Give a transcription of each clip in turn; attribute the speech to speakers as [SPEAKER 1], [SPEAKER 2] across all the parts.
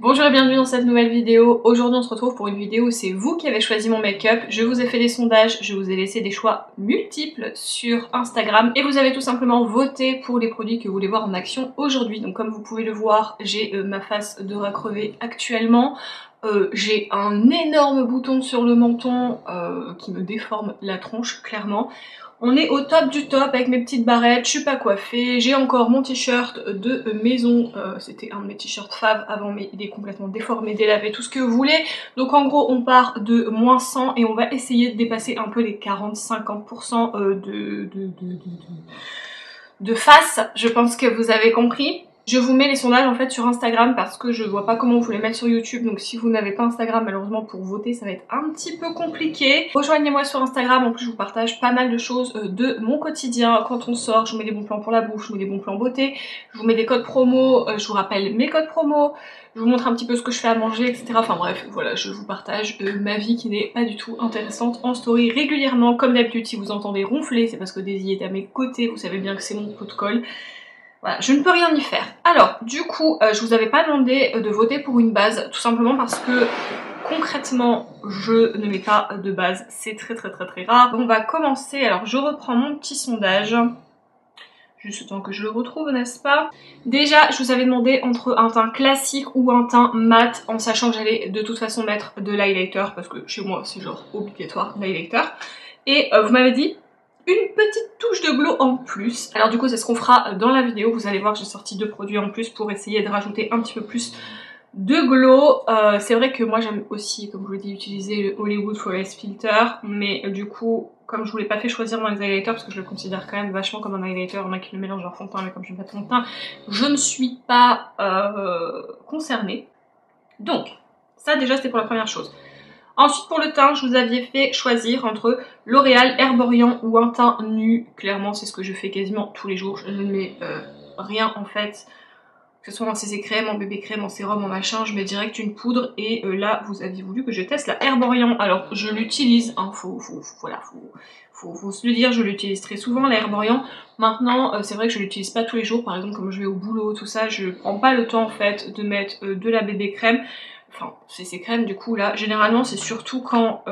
[SPEAKER 1] Bonjour et bienvenue dans cette nouvelle vidéo. Aujourd'hui on se retrouve pour une vidéo où c'est vous qui avez choisi mon make-up. Je vous ai fait des sondages, je vous ai laissé des choix multiples sur Instagram et vous avez tout simplement voté pour les produits que vous voulez voir en action aujourd'hui. Donc comme vous pouvez le voir, j'ai ma face de rat crevé actuellement. J'ai un énorme bouton sur le menton qui me déforme la tronche clairement. On est au top du top avec mes petites barrettes, je suis pas coiffée, j'ai encore mon t-shirt de maison, c'était un de mes t-shirts fav avant mais il est complètement déformé, délavé, tout ce que vous voulez. Donc en gros on part de moins 100 et on va essayer de dépasser un peu les 40-50% de face, je pense que vous avez compris. Je vous mets les sondages en fait sur Instagram parce que je vois pas comment vous les mettre sur YouTube, donc si vous n'avez pas Instagram malheureusement pour voter ça va être un petit peu compliqué. Rejoignez-moi sur Instagram, en plus je vous partage pas mal de choses de mon quotidien quand on sort. Je vous mets des bons plans pour la bouffe, je vous mets des bons plans beauté, je vous mets des codes promo, je vous rappelle mes codes promo, je vous montre un petit peu ce que je fais à manger, etc. Enfin bref, voilà, je vous partage ma vie qui n'est pas du tout intéressante en story régulièrement. Comme d'habitude, si vous entendez ronfler, c'est parce que Daisy est à mes côtés, vous savez bien que c'est mon pot de colle. Voilà, je ne peux rien y faire. Alors, du coup, je vous avais pas demandé de voter pour une base, tout simplement parce que concrètement, je ne mets pas de base, c'est très rare. On va commencer, alors je reprends mon petit sondage, juste le temps que je le retrouve, n'est-ce pas? Déjà, je vous avais demandé entre un teint classique ou un teint mat, en sachant que j'allais de toute façon mettre de l'highlighter, parce que chez moi c'est genre obligatoire, l'highlighter. Et vous m'avez dit une petite touche de glow en plus. Alors du coup c'est ce qu'on fera dans la vidéo, vous allez voir j'ai sorti 2 produits en plus pour essayer de rajouter un petit peu plus de glow. C'est vrai que moi j'aime aussi, comme je vous l'ai dit, utiliser le Hollywood Forest Filter, mais du coup comme je vous l'ai pas fait choisir dans les highlighters parce que je le considère quand même vachement comme un highlighter, il y en a qui le mélangent en fond de teint mais comme je n'aime pas de fond de teint, je ne suis pas concernée. Donc ça déjà c'était pour la première chose. Ensuite pour le teint, je vous avais fait choisir entre L'Oréal Herborian ou un teint nu. Clairement c'est ce que je fais quasiment tous les jours, je ne mets rien en fait, que ce soit en CC crème, en bébé crème, en sérum, en machin, je mets direct une poudre et là vous aviez voulu que je teste la Herborian. Alors je l'utilise, hein, faut se le dire, je l'utilise très souvent la Herborian. Maintenant c'est vrai que je l'utilise pas tous les jours, par exemple comme je vais au boulot, tout ça, je prends pas le temps en fait de mettre de la bébé crème. Enfin, CC crème du coup là, généralement c'est surtout quand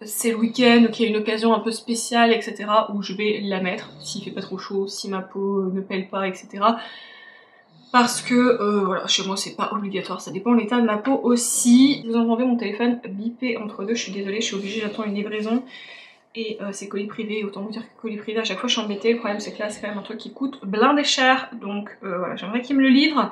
[SPEAKER 1] c'est le week-end, qu'il y a une occasion un peu spéciale, etc. où je vais la mettre, s'il fait pas trop chaud, si ma peau ne pèle pas, etc. Parce que voilà, chez moi c'est pas obligatoire, ça dépend de l'état de ma peau aussi. Vous entendez mon téléphone biper entre deux, je suis désolée, je suis obligée, j'attends une livraison. Et c'est colis privé, autant vous dire que colis privé, à chaque fois je suis embêtée, le problème c'est que là c'est quand même un truc qui coûte blindé cher, donc voilà, j'aimerais qu'il me le livre.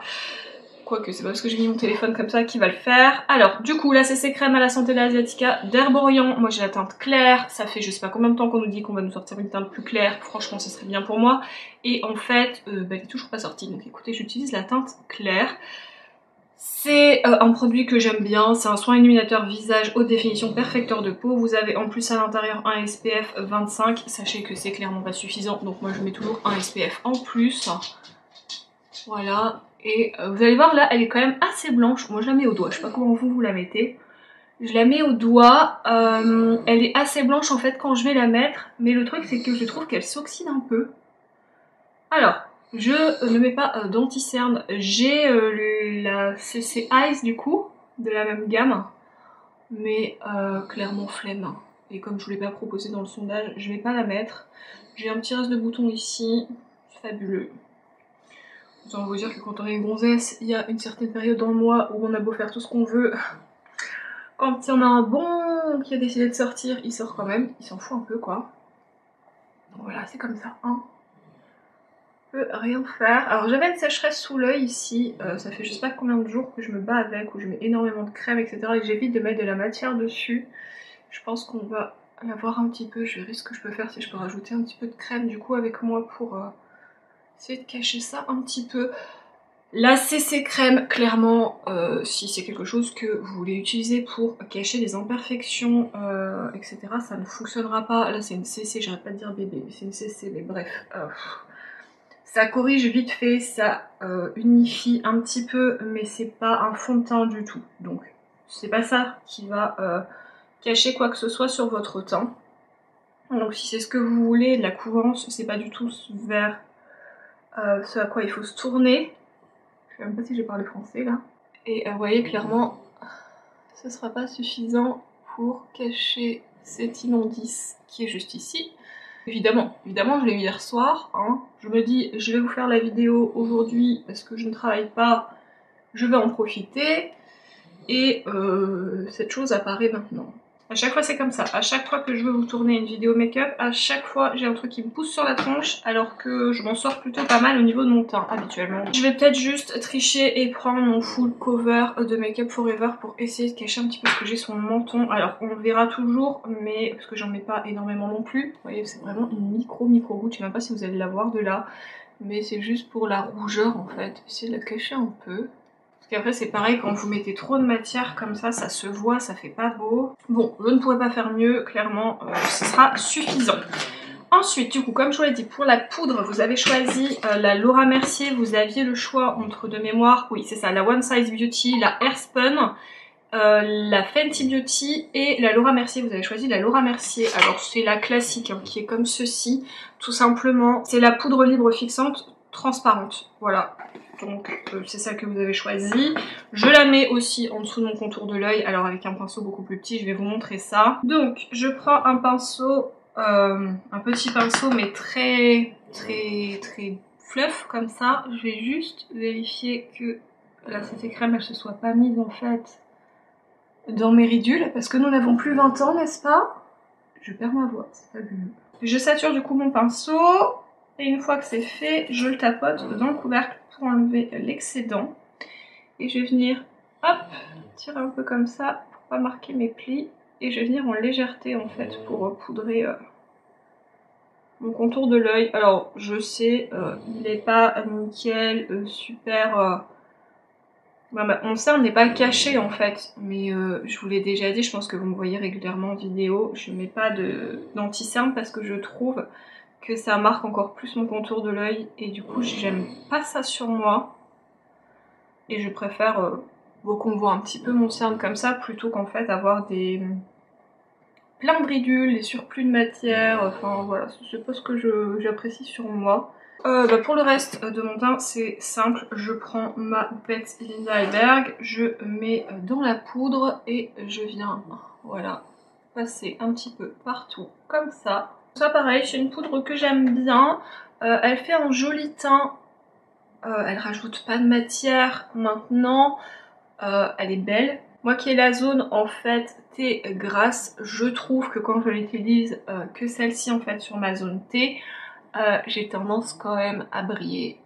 [SPEAKER 1] Quoique c'est pas parce que j'ai mis mon téléphone comme ça qu'il va le faire. Alors du coup la CC crème à la santé de l'Asiatica d'Herborian, moi j'ai la teinte claire, ça fait je sais pas combien de temps qu'on nous dit qu'on va nous sortir une teinte plus claire, franchement ça serait bien pour moi. Et en fait elle est toujours pas sortie, donc écoutez j'utilise la teinte claire. C'est un produit que j'aime bien, c'est un soin illuminateur visage haute définition perfecteur de peau. Vous avez en plus à l'intérieur un SPF 25, sachez que c'est clairement pas suffisant, donc moi je mets toujours un SPF en plus. Voilà. Et vous allez voir là elle est quand même assez blanche, moi je la mets au doigt, je sais pas comment vous la mettez. Je la mets au doigt, elle est assez blanche en fait quand je vais la mettre, mais le truc c'est que je trouve qu'elle s'oxyde un peu. Alors, je ne mets pas d'anti-cerne, j'ai la CC Eyes du coup, de la même gamme, mais clairement flemme. Et comme je vous l'ai pas proposé dans le sondage, je vais pas la mettre. J'ai un petit reste de bouton ici, fabuleux. Autant vous dire que quand on est une gonzesse, il y a une certaine période dans le mois où on a beau faire tout ce qu'on veut. Quand il y en a un bon qui a décidé de sortir, il sort quand même, il s'en fout un peu quoi. Donc voilà, c'est comme ça, hein. On peut rien faire. Alors j'avais une sécheresse sous l'œil ici, ça fait je sais pas combien de jours que je me bats avec, où je mets énormément de crème, etc. et que j'évite de mettre de la matière dessus. Je pense qu'on va la voir un petit peu, je verrai ce que je peux faire si je peux rajouter un petit peu de crème du coup avec moi pour essayer de cacher ça un petit peu. La CC crème, clairement, si c'est quelque chose que vous voulez utiliser pour cacher des imperfections, etc., ça ne fonctionnera pas. Là c'est une CC, j'arrête pas de dire bébé, c'est une CC, mais bref. Ça corrige vite fait, ça unifie un petit peu, mais c'est pas un fond de teint du tout. Donc c'est pas ça qui va cacher quoi que ce soit sur votre teint. Donc si c'est ce que vous voulez, de la couvrance, c'est pas du tout vers ce à quoi il faut se tourner. Je sais même pas si j'ai parlé français là. Et vous voyez clairement, ce sera pas suffisant pour cacher cet immondice qui est juste ici. Évidemment, je l'ai eu hier soir, hein. Je me dis, je vais vous faire la vidéo aujourd'hui parce que je ne travaille pas, je vais en profiter. Et cette chose apparaît maintenant. À chaque fois c'est comme ça, à chaque fois que je veux vous tourner une vidéo make-up, à chaque fois j'ai un truc qui me pousse sur la tronche alors que je m'en sors plutôt pas mal au niveau de mon teint habituellement. Je vais peut-être juste tricher et prendre mon full cover de Make Up Forever pour essayer de cacher un petit peu ce que j'ai sur mon menton. Alors on verra toujours, mais parce que j'en mets pas énormément non plus. Vous voyez, c'est vraiment une micro goutte, je sais même pas si vous allez la voir de là, mais c'est juste pour la rougeur en fait, essayer de la cacher un peu. Parce qu'après c'est pareil, quand vous mettez trop de matière comme ça se voit, ça fait pas beau. Bon, je ne pourrais pas faire mieux, clairement, ce sera suffisant. Ensuite, du coup, comme je vous l'ai dit, pour la poudre, vous avez choisi la Laura Mercier. Vous aviez le choix entre, de mémoire, oui c'est ça, la One Size Beauty, la Airspun, la Fenty Beauty et la Laura Mercier. Vous avez choisi la Laura Mercier. Alors c'est la classique hein, qui est comme ceci, tout simplement. C'est la poudre libre fixante transparente, voilà. Donc c'est ça que vous avez choisi. Je la mets aussi en dessous de mon contour de l'œil, alors avec un pinceau beaucoup plus petit, je vais vous montrer ça. Donc je prends un pinceau, un petit pinceau mais très fluff comme ça. Je vais juste vérifier que la CC crème elle se soit pas mise en fait dans mes ridules, parce que nous n'avons plus 20 ans, n'est-ce pas? Je perds ma voix, c'est fabuleux. Je sature du coup mon pinceau, et une fois que c'est fait, je le tapote dans le couvercle pour enlever l'excédent. Et je vais venir, hop, tirer un peu comme ça, pour pas marquer mes plis. Et je vais venir en légèreté en fait, pour poudrer mon contour de l'œil. Alors, je sais, il n'est pas nickel, super... mon cerne n'est pas caché en fait, mais je vous l'ai déjà dit, je pense que vous me voyez régulièrement en vidéo, je mets pas d'anti-cerne parce que je trouve que ça marque encore plus mon contour de l'œil et du coup j'aime pas ça sur moi et je préfère qu'on voit un petit peu mon cerne comme ça plutôt qu'en fait avoir plein de ridules, des surplus de matière, enfin voilà, c'est pas ce que j'apprécie sur moi. Pour le reste de mon teint, c'est simple, je prends ma houppette Linda Alberg, je mets dans la poudre et je viens, voilà, passer un petit peu partout, comme ça. Ça pareil, c'est une poudre que j'aime bien, elle fait un joli teint, elle rajoute pas de matière maintenant, elle est belle. Moi qui ai la zone en fait T grasse, je trouve que quand je l'utilise que celle-ci en fait sur ma zone T, j'ai tendance quand même à briller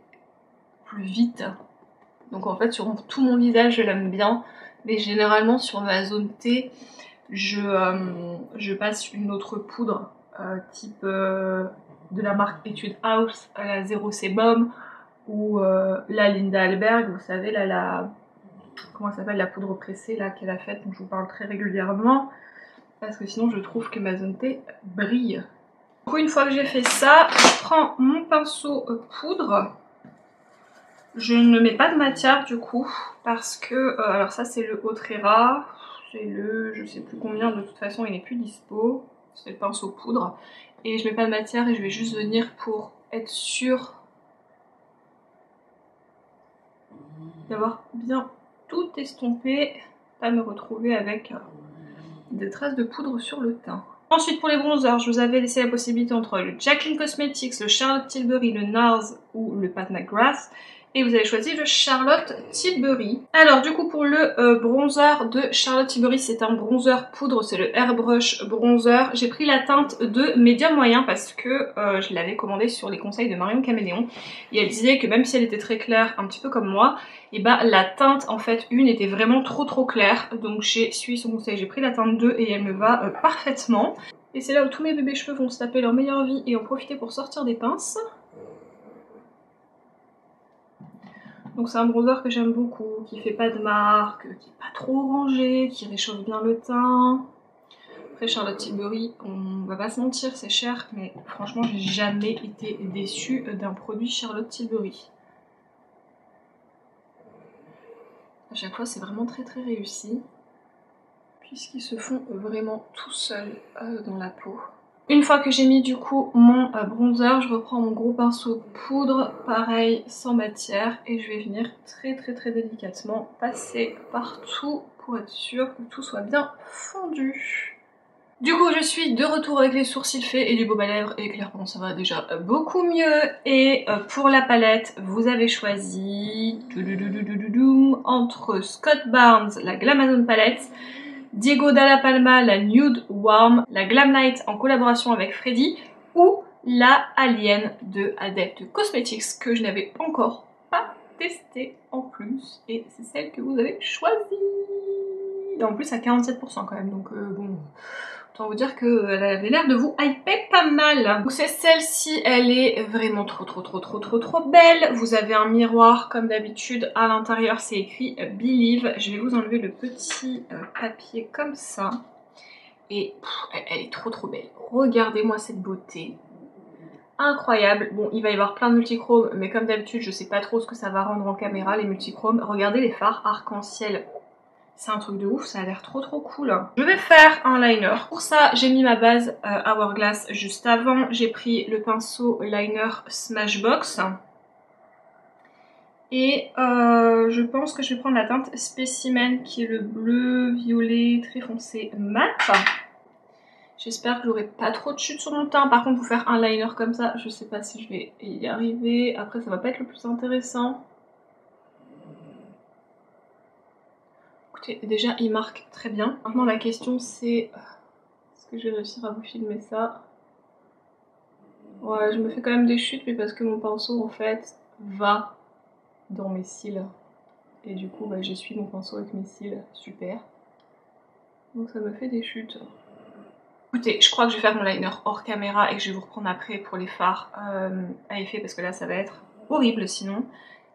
[SPEAKER 1] plus vite. Donc en fait sur tout mon visage je l'aime bien, mais généralement sur ma zone T, je passe une autre poudre type de la marque Etude House, la Zero Sebum ou la Linda Alberg, vous savez là la... comment ça s'appelle, la poudre pressée là qu'elle a faite, dont je vous parle très régulièrement, parce que sinon je trouve que ma zone T brille. Du coup, une fois que j'ai fait ça, je prends mon pinceau poudre. Je ne mets pas de matière du coup, parce que, alors ça c'est le Autrera, c'est le je sais plus combien, de toute façon il n'est plus dispo, c'est le pinceau poudre. Et je mets pas de matière et je vais juste venir pour être sûre d'avoir bien tout estompé, pas me retrouver avec des traces de poudre sur le teint. Ensuite pour les bronzers, je vous avais laissé la possibilité entre le Jaclyn Cosmetics, le Charlotte Tilbury, le NARS ou le Pat McGrath. Et vous avez choisi le Charlotte Tilbury. Alors du coup pour le bronzer de Charlotte Tilbury, c'est un bronzer poudre, c'est le Airbrush Bronzer. J'ai pris la teinte de médium moyen parce que je l'avais commandé sur les conseils de Marion Caméléon. Et elle disait que même si elle était très claire, un petit peu comme moi, et bah la teinte en fait une était vraiment trop claire. Donc j'ai suivi son conseil, j'ai pris la teinte 2 et elle me va parfaitement. Et c'est là où tous mes bébés cheveux vont se taper leur meilleure vie et en profiter pour sortir des pinces. Donc c'est un bronzer que j'aime beaucoup, qui fait pas de marque, qui est pas trop orangé, qui réchauffe bien le teint. Après Charlotte Tilbury, on va pas se mentir, c'est cher, mais franchement j'ai jamais été déçue d'un produit Charlotte Tilbury. À chaque fois c'est vraiment très réussi, puisqu'ils se font vraiment tout seuls dans la peau. Une fois que j'ai mis du coup mon bronzer, je reprends mon gros pinceau poudre, pareil sans matière, et je vais venir très délicatement passer partout pour être sûr que tout soit bien fondu. Du coup je suis de retour avec les sourcils faits et du baume à lèvres et clairement ça va déjà beaucoup mieux. Et pour la palette vous avez choisi entre Scott Barnes, la Glamazon palette, Diego Dalla Palma, la Nude Warm, la Glam Light en collaboration avec Freddy ou la Alien de Adept Cosmetics que je n'avais encore pas testée en plus et c'est celle que vous avez choisie. Et en plus à 47% quand même donc bon... Autant vous dire qu'elle avait l'air de vous hyper pas mal. Donc c'est celle-ci, elle est vraiment trop belle. Vous avez un miroir comme d'habitude. À l'intérieur c'est écrit Believe. Je vais vous enlever le petit papier comme ça. Et elle est trop belle. Regardez-moi cette beauté. Incroyable. Bon, il va y avoir plein de multichromes, mais comme d'habitude, je sais pas trop ce que ça va rendre en caméra, les multichromes. Regardez les fards arc-en-ciel. C'est un truc de ouf, ça a l'air trop cool. Je vais faire un liner. Pour ça, j'ai mis ma base Hourglass juste avant. J'ai pris le pinceau liner Smashbox. Et je pense que je vais prendre la teinte Specimen qui est le bleu violet très foncé mat. J'espère que j'aurai pas trop de chute sur mon teint. Par contre, vous faire un liner comme ça, je sais pas si je vais y arriver. Après, ça va pas être le plus intéressant. Écoutez, déjà, il marque très bien. Maintenant, la question, c'est... Est-ce que je vais réussir à vous filmer ça? Ouais, je me fais quand même des chutes, mais parce que mon pinceau, en fait, va dans mes cils. Et du coup, bah, j'essuie mon pinceau avec mes cils. Super. Donc ça me fait des chutes. Écoutez, je crois que je vais faire mon liner hors caméra et que je vais vous reprendre après pour les fards à effet parce que là ça va être horrible sinon.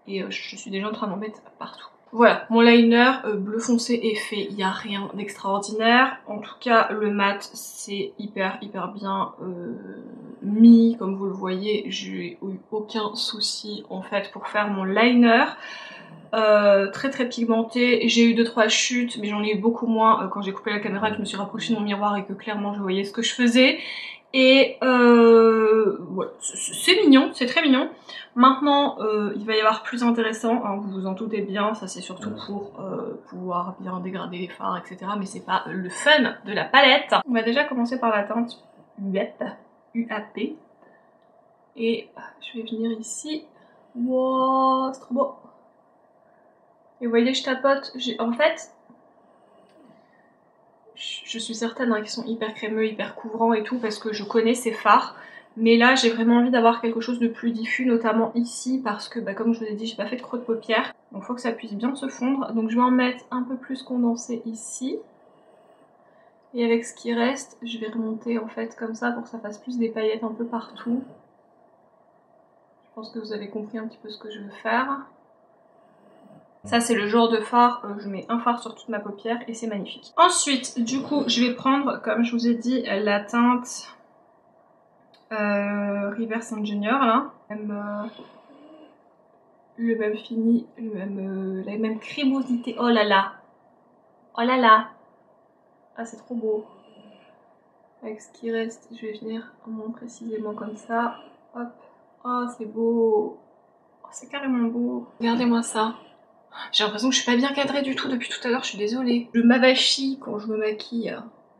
[SPEAKER 1] Et je suis déjà en train d'en mettre partout. Voilà, mon liner bleu foncé est fait, il n'y a rien d'extraordinaire. En tout cas, le mat c'est hyper bien mis, comme vous le voyez. J'ai eu aucun souci en fait pour faire mon liner. Très pigmenté, j'ai eu 2-3 chutes mais j'en ai eu beaucoup moins quand j'ai coupé la caméra et que je me suis rapprochée de mon miroir et que clairement je voyais ce que je faisais et voilà, c'est mignon, c'est très mignon. Maintenant il va y avoir plus intéressant, hein, vous vous en doutez bien, ça c'est surtout pour pouvoir bien dégrader les fards etc, mais c'est pas le fun de la palette. On va déjà commencer par la teinte UAP et je vais venir ici. Wow, c'est trop beau. Et vous voyez, je tapote. En fait, je suis certaine qu'ils sont hyper crémeux, hyper couvrants et tout, parce que je connais ces fards. Mais là, j'ai vraiment envie d'avoir quelque chose de plus diffus, notamment ici, parce que, bah, comme je vous ai dit, j'ai pas fait de creux de paupières. Donc il faut que ça puisse bien se fondre. Donc je vais en mettre un peu plus condensé ici. Et avec ce qui reste, je vais remonter en fait comme ça pour que ça fasse plus des paillettes un peu partout. Je pense que vous avez compris un petit peu ce que je veux faire. Ça c'est le genre de fard, je mets un fard sur toute ma paupière et c'est magnifique. Ensuite, du coup, je vais prendre, comme je vous ai dit, la teinte Reverse Engineer là. Le même fini, la même crémosité. Oh là là! Oh là là! Ah c'est trop beau. Avec ce qui reste, je vais venir moins précisément comme ça. Hop. Oh c'est beau! Oh, c'est carrément beau. Regardez-moi ça. J'ai l'impression que je suis pas bien cadrée du tout depuis tout à l'heure, je suis désolée. Je m'avachis quand je me maquille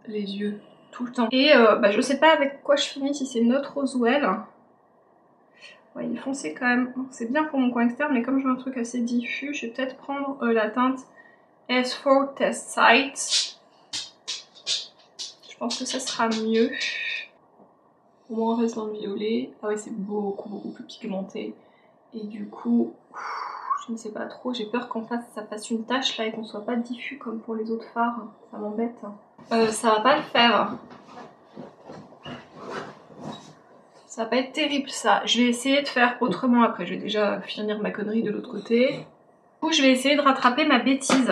[SPEAKER 1] les yeux, tout le temps. Et bah, je sais pas avec quoi je finis, si c'est Note Roswell. Ouais, il est foncé quand même, c'est bien pour mon coin externe, mais comme je veux un truc assez diffus, je vais peut-être prendre la teinte S4 Test Site. Je pense que ça sera mieux. Au moins on reste dans le violet. Ah ouais, c'est beaucoup plus pigmenté. Et du coup... je ne sais pas trop, j'ai peur qu'en face ça fasse une tache là et qu'on soit pas diffus comme pour les autres fards, ça m'embête. Ça va pas le faire. Ça va pas être terrible ça. Je vais essayer de faire autrement après, je vais déjà finir ma connerie de l'autre côté. Du coup je vais essayer de rattraper ma bêtise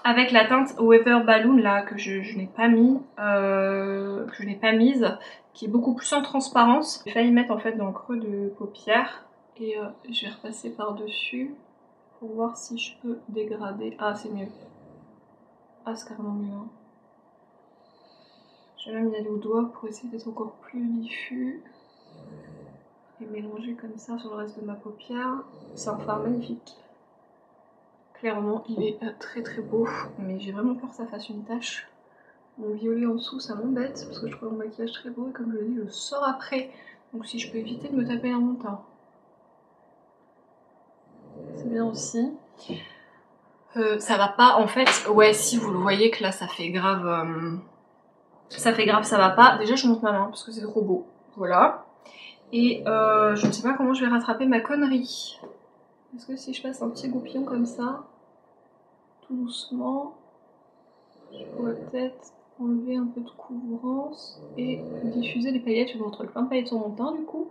[SPEAKER 1] avec la teinte Weather Balloon là que je n'ai pas mis, mise, qui est beaucoup plus en transparence. J'ai failli mettre en fait dans le creux de paupière. Et je vais repasser par dessus pour voir si je peux dégrader. Ah c'est mieux. Ah c'est carrément mieux. Hein. Je vais même y aller au doigt pour essayer d'être encore plus diffus. Et mélanger comme ça sur le reste de ma paupière. C'est un fard magnifique. Clairement, il est très très beau, mais j'ai vraiment peur que ça fasse une tache. Mon violet en dessous, ça m'embête parce que je trouve mon maquillage très beau et comme je l'ai dit, je sors après. Donc si je peux éviter de me taper un montant, c'est bien aussi. Ça va pas, en fait, ouais, si vous le voyez que là ça fait grave, ça va pas. Déjà je monte ma main parce que c'est trop beau, voilà. Et je ne sais pas comment je vais rattraper ma connerie. Est-ce que si je passe un petit goupillon comme ça, tout doucement, je pourrais peut-être enlever un peu de couvrance et diffuser les paillettes. Je vais vous montrer plein de paillettes sur mon teint du coup.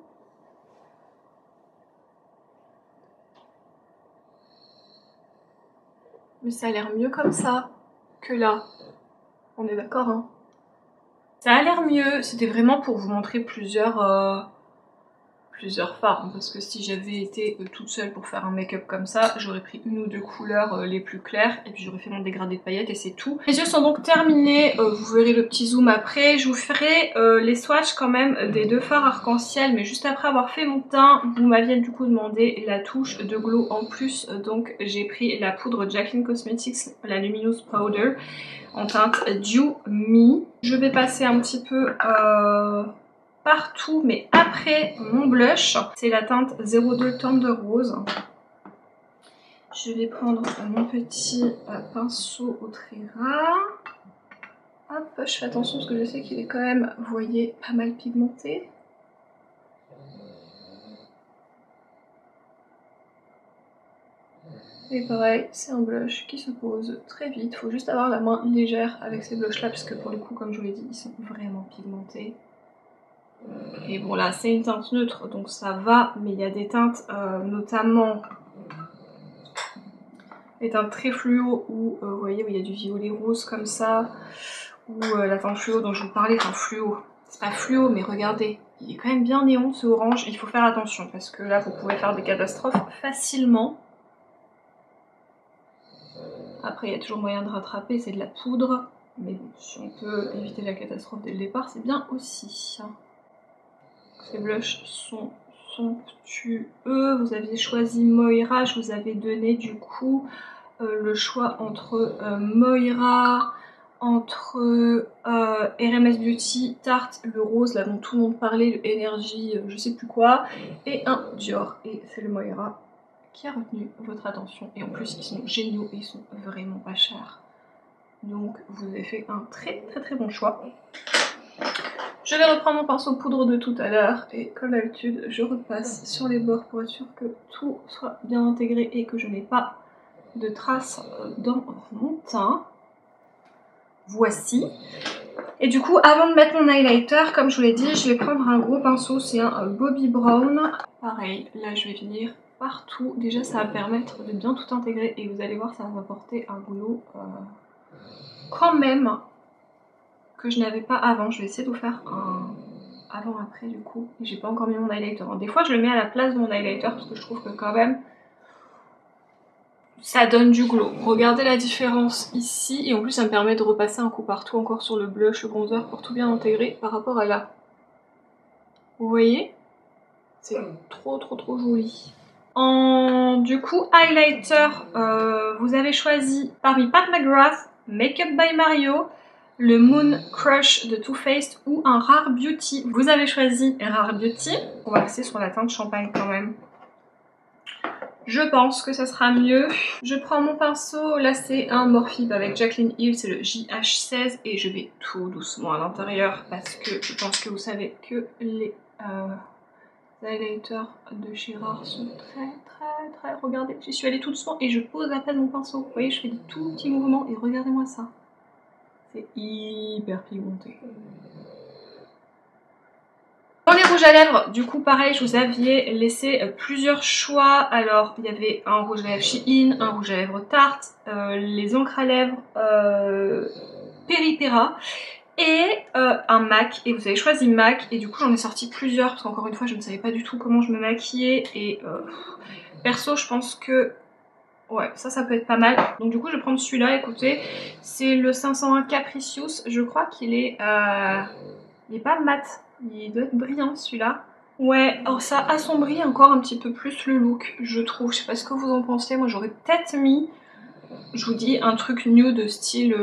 [SPEAKER 1] Mais ça a l'air mieux comme ça que là. On est d'accord, hein? Ça a l'air mieux. C'était vraiment pour vous montrer plusieurs fards. Parce que si j'avais été toute seule pour faire un make-up comme ça, j'aurais pris une ou deux couleurs les plus claires. Et puis j'aurais fait mon dégradé de paillettes et c'est tout. Les yeux sont donc terminés. Vous verrez le petit zoom après. Je vous ferai les swatchs quand même des deux fards arc-en-ciel. Mais juste après avoir fait mon teint, vous m'aviez du coup demandé la touche de glow en plus. Donc j'ai pris la poudre Jaclyn Cosmetics, la Luminous Powder, en teinte Dew Me. Je vais passer un petit peu partout, mais après mon blush, c'est la teinte 02 Tender Rose. Je vais prendre mon petit pinceau au trait ras. Hop, je fais attention parce que je sais qu'il est quand même, vous voyez, pas mal pigmenté. Et pareil, c'est un blush qui se pose très vite. Il faut juste avoir la main légère avec ces blushs là parce que pour le coup, comme je vous l'ai dit, ils sont vraiment pigmentés. Et bon là, c'est une teinte neutre donc ça va, mais il y a des teintes, notamment des teintes très fluo où, vous voyez, où il y a du violet rose comme ça, ou la teinte fluo dont je vous parlais, enfin fluo, c'est pas fluo mais regardez, il est quand même bien néon ce orange, il faut faire attention parce que là vous pouvez faire des catastrophes facilement. Après il y a toujours moyen de rattraper, c'est de la poudre, mais bon, si on peut éviter la catastrophe dès le départ, c'est bien aussi. Ces blushs sont somptueux. Vous aviez choisi Moira, je vous avais donné du coup le choix entre Moira, entre RMS Beauty, Tarte, le rose là dont tout le monde parlait, le Energy, je sais plus quoi, et un Dior. Et c'est le Moira qui a retenu votre attention. Et en plus ils sont géniaux et ils sont vraiment pas chers. Donc vous avez fait un très très très bon choix. Je vais reprendre mon pinceau poudre de tout à l'heure et comme d'habitude je repasse sur les bords pour être sûr que tout soit bien intégré et que je n'ai pas de traces dans mon teint. Voici. Et du coup avant de mettre mon highlighter, comme je vous l'ai dit, je vais prendre un gros pinceau, c'est un Bobbi Brown. Pareil, là je vais venir partout. Déjà ça va permettre de bien tout intégrer et vous allez voir ça va apporter un glow quand même que je n'avais pas avant. Je vais essayer de vous faire un avant-après du coup. Et j'ai pas encore mis mon highlighter. Des fois je le mets à la place de mon highlighter parce que je trouve que quand même ça donne du glow. Regardez la différence ici et en plus ça me permet de repasser un coup partout encore sur le blush, le bronzer pour tout bien intégrer par rapport à là. Vous voyez? C'est trop trop trop joli. Du coup highlighter, vous avez choisi parmi Pat McGrath, Makeup by Mario, le Moon Crush de Too Faced ou un Rare Beauty. Vous avez choisi Rare Beauty. On va rester sur la teinte champagne quand même. Je pense que ça sera mieux. Je prends mon pinceau, là c'est un Morphe avec Jaclyn Hill, c'est le JH16 et je vais tout doucement à l'intérieur parce que je pense que vous savez que les highlighters de chez Rare sont très... Regardez, j'y suis allée tout doucement et je pose à peine mon pinceau. Vous voyez, je fais des tout petits mouvements et regardez-moi ça. C'est hyper pigmenté. Dans les rouges à lèvres, du coup pareil, je vous aviez laissé plusieurs choix. Alors il y avait un rouge à lèvres Shein, un rouge à lèvres Tarte, les encres à lèvres Peripera et un MAC. Et vous avez choisi MAC et du coup j'en ai sorti plusieurs parce qu'encore une fois je ne savais pas du tout comment je me maquillais. Et perso je pense que Ouais, ça peut être pas mal. Donc du coup, je vais prendre celui-là, écoutez. C'est le 501 Capricious. Je crois qu'il est... il est pas mat. Il doit être brillant, celui-là. Ouais, alors ça assombrit encore un petit peu plus le look, je trouve. Je sais pas ce que vous en pensez. Moi, j'aurais peut-être mis, je vous dis, un truc nude de style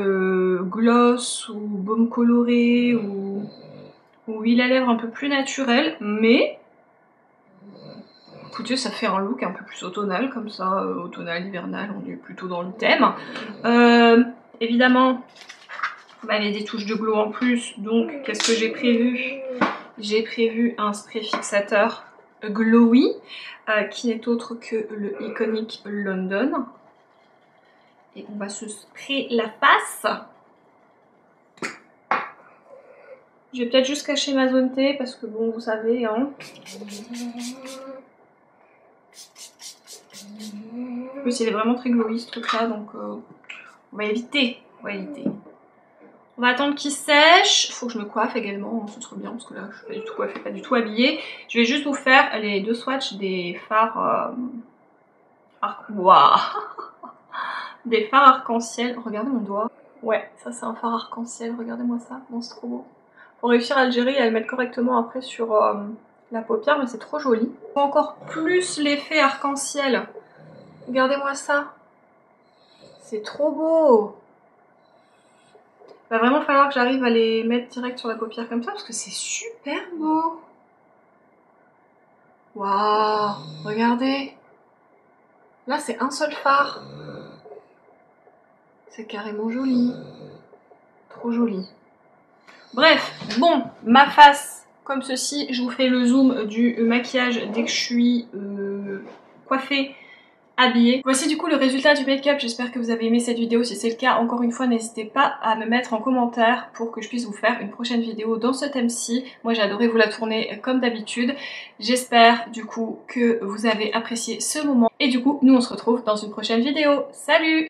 [SPEAKER 1] gloss ou baume coloré ou huile à lèvres un peu plus naturel. Mais... écoutez, ça fait un look un peu plus automnal, comme ça, automnal, hivernal, on est plutôt dans le thème. Évidemment, vous m'avez des touches de glow en plus, donc qu'est-ce que j'ai prévu? J'ai prévu un spray fixateur glowy, qui n'est autre que le Iconic London. Et on va se sprayer la face. Je vais peut-être juste cacher ma zone T, parce que bon, vous savez, hein. En plus, il est vraiment très glowy ce truc là, donc on va éviter. On va éviter. On va attendre qu'il sèche. Faut que je me coiffe également, ce serait bien parce que là je suis pas du tout coiffée, pas du tout habillée. Je vais juste vous faire les deux swatchs des fards. Waouh. Des fards arc-en-ciel. Regardez mon doigt. Ouais, ça c'est un fard arc-en-ciel. Regardez-moi ça, bon, c'est trop beau. Faut réussir à le gérer et à le mettre correctement après sur la paupière, mais c'est trop joli. Encore plus l'effet arc-en-ciel. Regardez-moi ça. C'est trop beau. Il va vraiment falloir que j'arrive à les mettre direct sur la paupière comme ça parce que c'est super beau. Waouh, regardez. Là, c'est un seul fard. C'est carrément joli. Trop joli. Bref, bon, ma face comme ceci. Je vous fais le zoom du maquillage dès que je suis coiffée, habillée. Voici du coup le résultat du make-up. J'espère que vous avez aimé cette vidéo. Si c'est le cas, encore une fois, n'hésitez pas à me mettre en commentaire pour que je puisse vous faire une prochaine vidéo dans ce thème-ci. Moi, j'ai adoré vous la tourner comme d'habitude. J'espère du coup que vous avez apprécié ce moment. Et du coup, nous on se retrouve dans une prochaine vidéo. Salut!